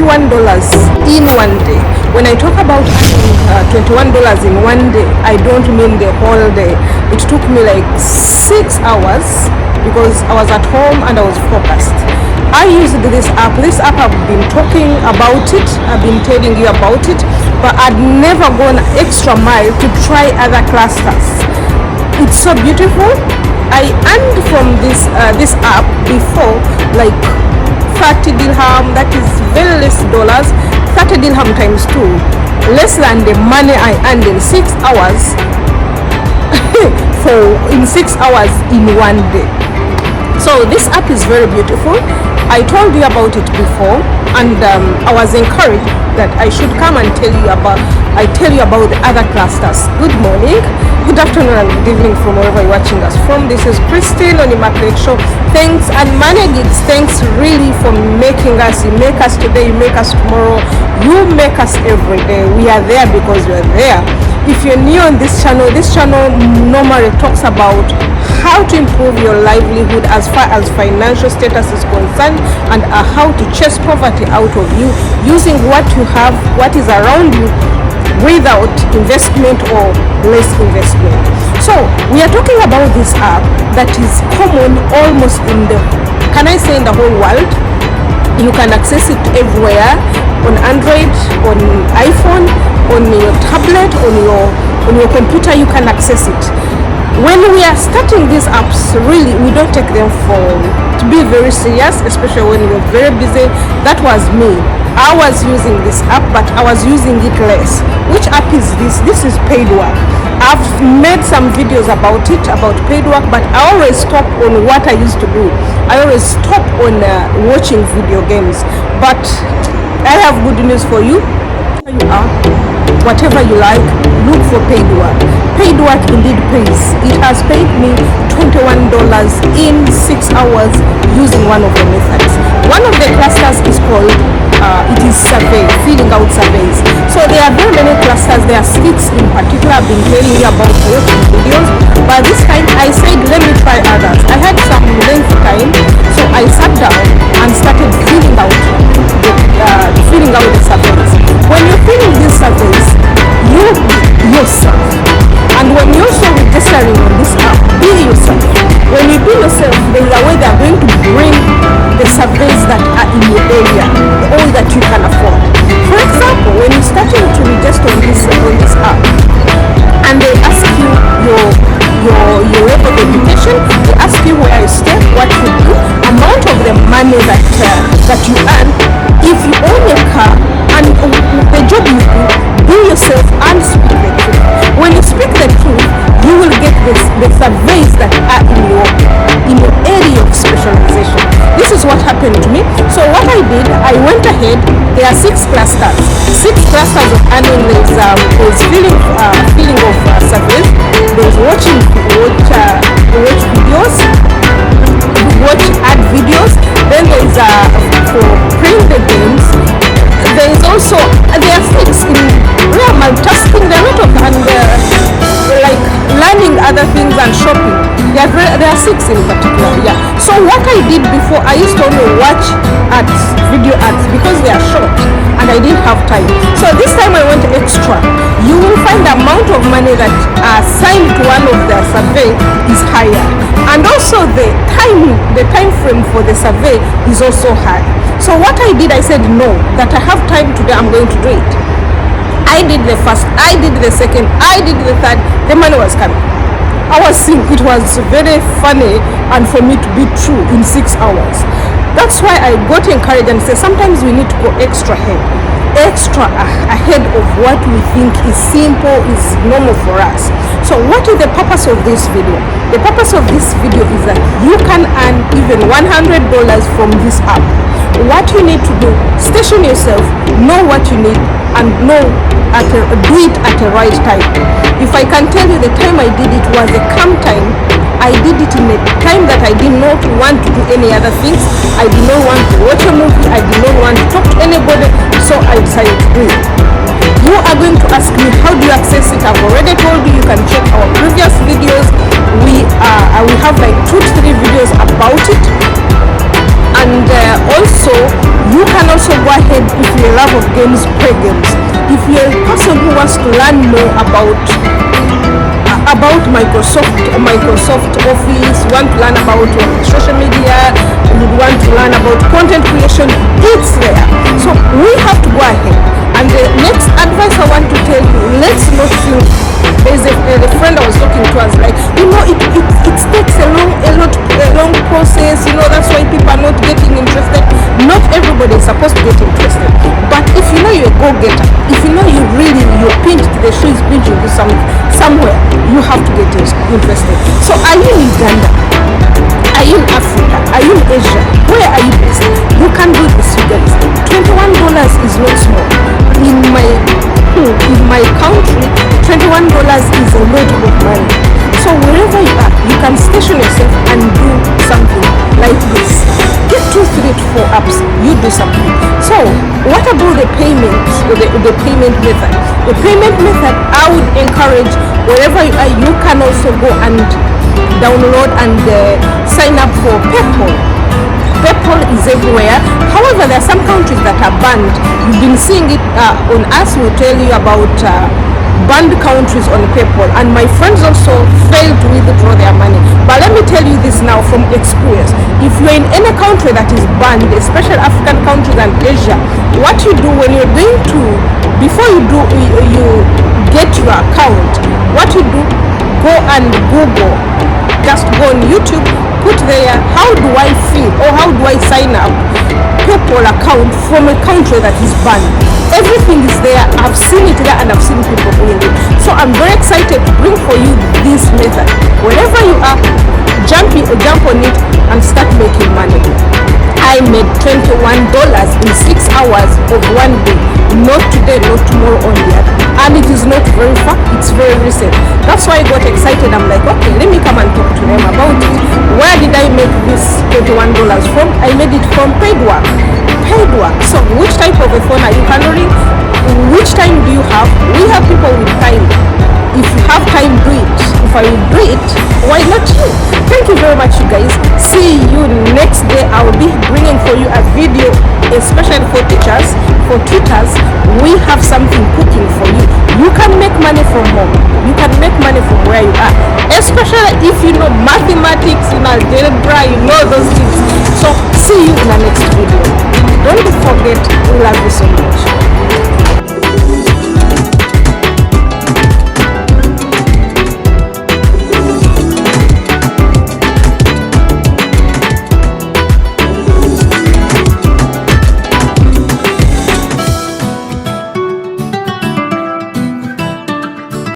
$21 in one day. When I talk about earning $21 in one day, I don't mean the whole day. It took me like 6 hours because I was at home and I was focused. I used this app. This app, I've been talking about it, I've been telling you about it, but I'd never gone extra mile to try other clusters. It's so beautiful. I earned from this app before like 30 dirham, that is very less dollars, 30 dirham times 2, less than the money I earned in 6 hours in 6 hours in one day. So this app is very beautiful. I told you about it before, and I was encouraged that I should come and tell you about the other clusters. Good morning, good afternoon, and good evening from wherever you're watching us from. This is Christine on the Market Show. Thanks, and Managits, thanks really for making us. You make us today, you make us tomorrow, you make us every day. We are there because we are there. If you're new on this channel normally talks about how to improve your livelihood as far as financial status is concerned, and how to chase poverty out of you using what you have, what is around you, without investment or less investment. So we are talking about this app that is common almost in the whole world. You can access it everywhere, on Android, on iPhone, on your tablet, on your computer. You can access it. When we are starting these apps, really we don't take them to be very serious, especially when we're very busy. That was me. I was using this app, but I was using it less. Which app is this? This is paid work. I've made some videos about it, about paid work, but I always stop on what I used to do. I always stop on watching video games. But I have good news for you. You are, whatever you like, look for paid work. Paid work indeed pays. It has paid me $21 in 6 hours using one of the methods. One of the clusters is called it is survey, filling out surveys. So there are very many clusters. There are 6 in particular. I've been telling you about watching videos, but this time I said let me try others. I had some length time, so I sat down and started filling out the surveys. When you're filling these surveys, you yourself, and when you're also registering on this app, be yourself. When you be yourself, there is a way they are going to bring the surveys that are in your area, all that you can afford. For example, when you're starting to register on this app, and they ask you your level of education, they ask you where you stay, what you do, amount of the money that you earn, if you own a car, and the job you do, be yourself and speak the truth. When you speak the truth, you will get the surveys that are in your area of specialization. This is what happened to me. So what I did, I went ahead. There are 6 clusters. 6 clusters of earning. There's filling of surveys. There's watch videos, watch ad videos. Then there's for playing the games. There is also there are 6 in real multitasking. There are a lot of like learning other things and shopping. There are 6 in particular. Yeah. So what I did before, I used to only watch video ads because they are short and I didn't have time. So this time I went extra. You will find the amount of money that assigned to one of the survey is higher, and also the time frame for the survey is also high. So what I did, I said no, that I have time today, I'm going to do it. I did the first, I did the second, I did the third. The money was coming. I was seeing it was very funny, and for me to be true in 6 hours. That's why I got encouraged and said sometimes we need to go extra ahead of what we think is simple, is normal for us. So what is the purpose of this video? The purpose of this video is that you can earn even $100 from this app. What you need to do, station yourself, know what you need, and do it at the right time. If I can tell you, the time I did it was a calm time. I did it in a time that I did not want to do any other things. I did not want to watch a movie. I did not want to talk to anybody. So I decided to do it. You are going to ask me, how do you access it? I've already told you, you can check our previous videos. We have like 2 to 3 videos about it. And also you can also go ahead. If you're a lover of games, play games. If you're a person who wants to learn more about Microsoft Office, you want to learn about social media, you want to learn about content creation, it's there. So we have to go ahead. And the next advice I want to tell you, let's not think. There's a friend I was talking to us like, it takes a long process, that's why people are not getting interested. Not everybody is supposed to get interested. But if you know you're a go-getter, if you know you're pinched, the shoe is pinching you somewhere, you have to get interested. So are you in Uganda? Are you in Africa? Are you in Asia? Where are you based? You can do this, you guys. $21 is not small. In my country, $21 is a lot of money. So wherever you are, you can station yourself and do something like this. Get 2, 3 to 4 apps, you do something. So what about the payment method? The payment method, I would encourage, wherever you are, you can also go and download and sign up for PayPal. PayPal is everywhere. However, there are some countries that are banned. You've been seeing it on us. We'll tell you about banned countries on PayPal, and my friends also failed to withdraw their money. But let me tell you this now from experience. If you're in any country that is banned, especially African countries and Asia, what you do when you're going to, before you get your account, what you do, go and Google, just go on YouTube, put there, how do I feel or how do I sign up PayPal account from a country that is banned. Everything is there. I've seen it there and I've seen people doing it. So I'm very excited to bring for you this method. Wherever you are, jump on it and start making money. I made $21 in 6 hours of one day. Not today, not tomorrow, on the other. And it is not very far, it's very recent. That's why I got excited. I'm like, okay, let me come and talk to them about it. Where did I make this $21 from? I made it from paid work. So which type of a phone are you handling? Which time do you have? We have people with time. If you have time, do it. If I will do it, why not you? Thank you very much, you guys. See you next day. I will be bringing for you a video, especially for teachers, for tutors. We have something cooking for you. You can make money from home. You can make money from where you are, especially if you know mathematics, algebra, those things. So see you in the next video. Don't forget, we love you so much.